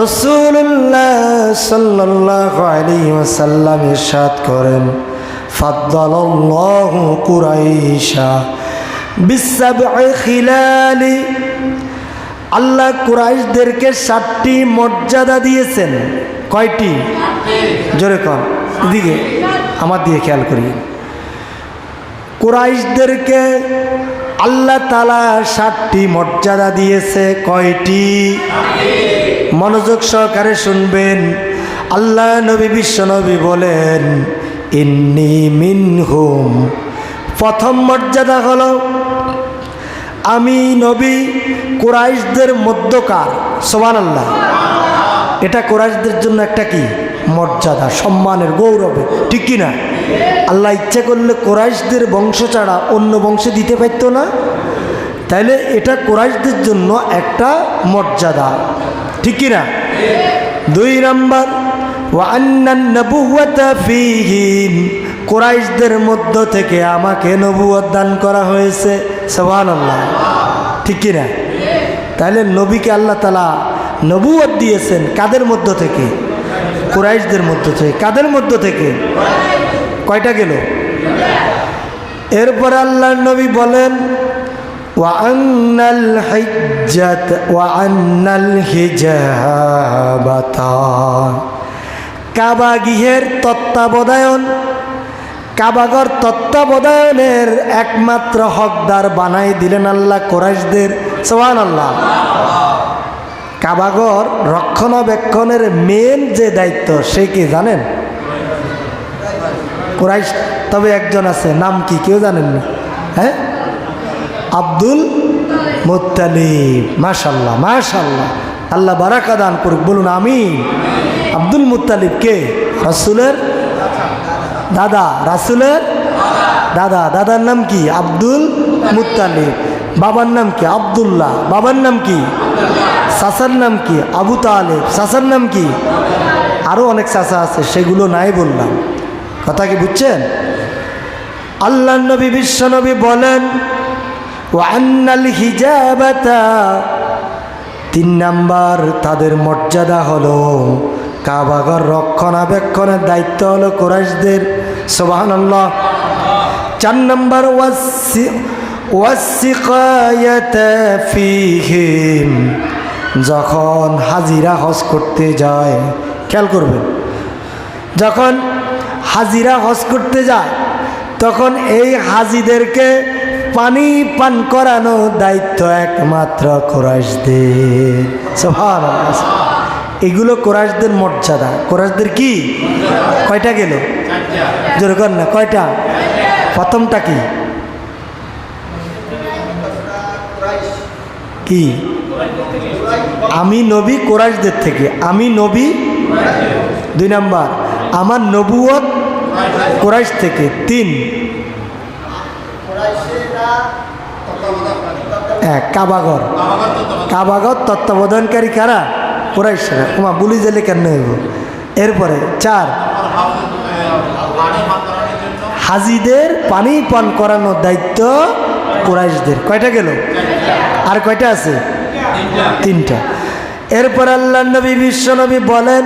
রাসূলুল্লাহ সাল্লাল্লাহু আলাইহি ওয়াসাল্লাম ইরশাদ করেন, ফাদ্দালাল্লাহু কুরাইশা বিসসাবঈ খিলালি, আল্লাহ কুরাইশদেরকে 7টি মর্যাদা দিয়েছেন। কয়টি? জোরে কর, এদিকে আমার দিয়ে খেয়াল করি। কুরাইশদেরকে আল্লাহ তাআলা 7টি মর্যাদা দিয়েছে। কয়টি? মনোযোগ সহকারে শুনবেন। আল্লাহ নবী বিশ্ব নবী বলেন, ইন্নী মিনহুম, প্রথম মর্যাদা হলো আমি নবী কুরাইশদের মধ্যকার। সুবহানাল্লাহ। এটা কুরাইশদের জন্য একটা কি মর্যাদা, সম্মানের, গৌরবে, ঠিক কি না? আল্লাহ ইচ্ছা করলে কুরাইশদের বংশ ছাড়া অন্য বংশে দিতে পারত না, তাইলে এটা কুরাইশদের জন্য একটা মর্যাদা, ঠিক কি না? 2 নাম্বার, ওয়া আন্নান নবুওয়াতা ফীহিম, কুরাইশদের মধ্য থেকে আমাকে নবুয়ত দান করা হয়েছে। সুবহানাল্লাহ, ঠিক কি না? তাহলে নবীকে আল্লাহ তাআলা নবুয়ত দিয়েছেন কাদের মধ্য থেকে? কুরাইশদের মধ্য থেকে। কাদের মধ্য থেকে? কয়টা গেল? এরপরে আল্লাহর নবী বলেন, ওয়া আন্নাল হিজ্জাত ওয়া আন্নাল হিজাবাতা, কাবা গৃহের তত্ত্বাবধায়ন, কাবাগর তত্ত্বাবধায়নের একমাত্র হকদার বানাই দিলেন আল্লাহ কুরাইশদের। সুবহানাল্লাহ। কাবাগর রক্ষণাবেক্ষণের মেন যে দায়িত্ব সে কি জানেন? কুরাইশ। তবে একজন আছে, নাম কি কেউ জানেন না? হ্যাঁ, আব্দুল মুত্তালিব। মাশাআল্লাহ, মাশাআল্লাহ, আল্লাহ বারাকা দান করুক, বলুন আমিন। আব্দুল মুত্তালিব কে? রাসূলের দাদা। রাসূলের দাদা। দাদার নাম কি? Abdul Muttalib. বাবার নাম কি? আব্দুল্লাহ। বাবার নাম কি? চাচার নাম কি? আবু তালেব। চাচার নাম কি? আরো অনেক চাচা আছে, সেগুলো নাই বললাম। কথা কি বুঝছেন? আল্লাহ নবী বিশ্ব নবী বলেন, ওয়া আন্নাল হিজাবাতা, 3 নাম্বার তাদের মর্যাদা হলো কাবাগর রক্ষণাবেক্ষণের দায়িত্ব হলো কুরাইশদের। সুবহানাল্লাহ। 4 নাম্বার, ওয়াসসিকায়াতা ফীহিম, যখন হাজিরা হজ করতে যায়, খেয়াল করবেন, যখন হাজিরা হজ করতে যায় তখন এই হাজিদেরকে পানি পান করানো দায়িত্ব একমাত্র কুরাইশদের। সুবহানাল্লাহ। এগুলো কুরাইশদের মর্যাদা। কুরাইশদের কি? কয়টা গেল? জোরে কর না, কয়টা? প্রথমটা কি? কি? আমি নবী কুরাইশদের থেকে। আমি নবী। 2 নাম্বার, আমার নবুয়ত কুরাইশ থেকে। 3, কাবাগর। কাবাগর তত্ত্বাবধানকারী কারা? কুরাইশরা। ওমা বুলি জেলে কেন হইব? এরপরে 4, হাজিদের পানি পান করানোর দায়িত্ব কুরাইশদের। কয়টা গেল? আর কয়টা আছে? 3টা। এরপর আল্লাহ নবী বিশ্ব নবী বলেন,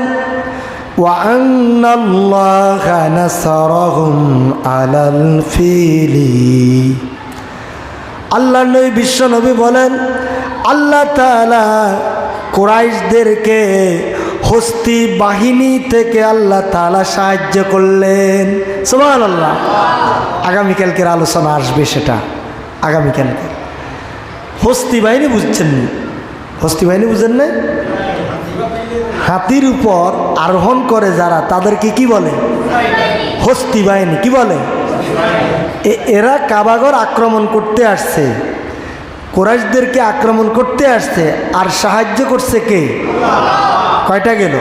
ওয়া আন্নাল্লাহা নাসারাহুম আলাল ফিলি, আল্লাহ নবী বিশ্ব নবী বলেন, আল্লাহ তাআলা কুরাইশদেরকে হস্তি বাহিনী থেকে আল্লাহ তাআলা সাহায্য করলেন। সুবহানাল্লাহ। আগামীকালকের আলোচনা আসবে সেটা, আগামীকালকে। হস্তি বাহিনী বুঝছেন না? হস্তি বাহিনী বুঝেন না? হাতির উপর আরোহণ করে যারা, তাদেরকে কি বলে? হস্তি বাহিনী। কি বলে? এরা কাবাগর আক্রমণ করতে আসছে, কুরাইশদেরকে আক্রমণ করতে আসছে, আর সাহায্য করছে কে? কয়টা গেল?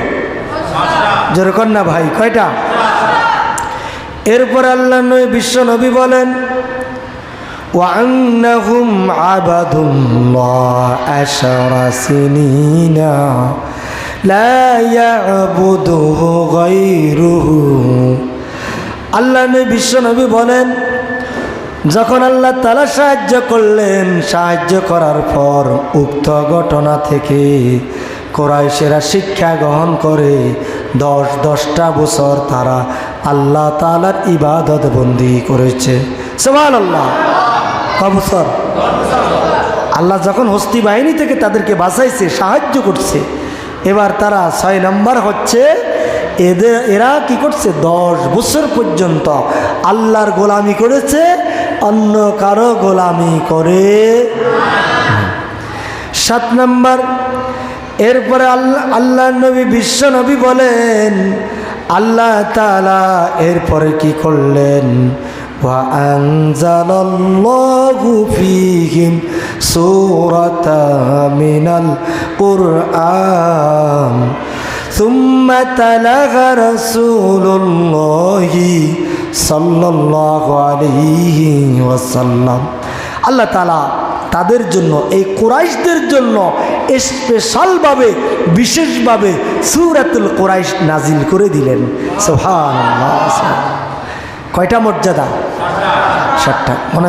যেরকম না ভাই, কয়টা? এরপর আল্লাহ নবী বিশ্ব নবী বলেন, ওয়া আন্নাহুম আবাদুল্লাহ আশরা সিনিনা লা ইয়াবুদুহু গায়রুহু, আল্লাহ নবী বিশ্ব নবী বলেন, যখন আল্লাহ তাআলা সাহায্য করলেন, সাহায্য করার পর উক্ত ঘটনা থেকে কুরাইশেরা শিক্ষা গ্রহণ করে 10টা বছর তারা আল্লাহ তাআলার ইবাদত বন্দি করেছে। সুবহানাল্লাহ। কয় বছর? আল্লাহ যখন হস্তি বাহিনী থেকে তাদেরকে বাঁচাইছে, সাহায্য করছে, এবার তারা 6 নম্বর হচ্ছে এরা কি করছে? 10 বছর পর্যন্ত আল্লাহর গোলামি করেছে, অন্য কারো গোলামি করে। 7 নম্বর, এরপরে আল্লাহ নবী বিশ্ব নবী বলেন, আল্লাহ তাআলা এরপরে কি করলেন? ওয়াআনজালাল্লাহু ফীহিম সূরাতাম মিনাল কুরআন সুম্মা তালাগা রাসূলুল্লাহি সাল্লাল্লাহু আলাইহি ওয়াসাল্লাম। আল্লাহ তাআলা তাদের জন্য, এই কুরাইশদের জন্য স্পেশালভাবে, বিশেষভাবে সূরাতুল কুরাইশ নাজিল করে দিলেন। সুবহানাল্লাহ। কয়টা মর্যাদা? 7টা। মনে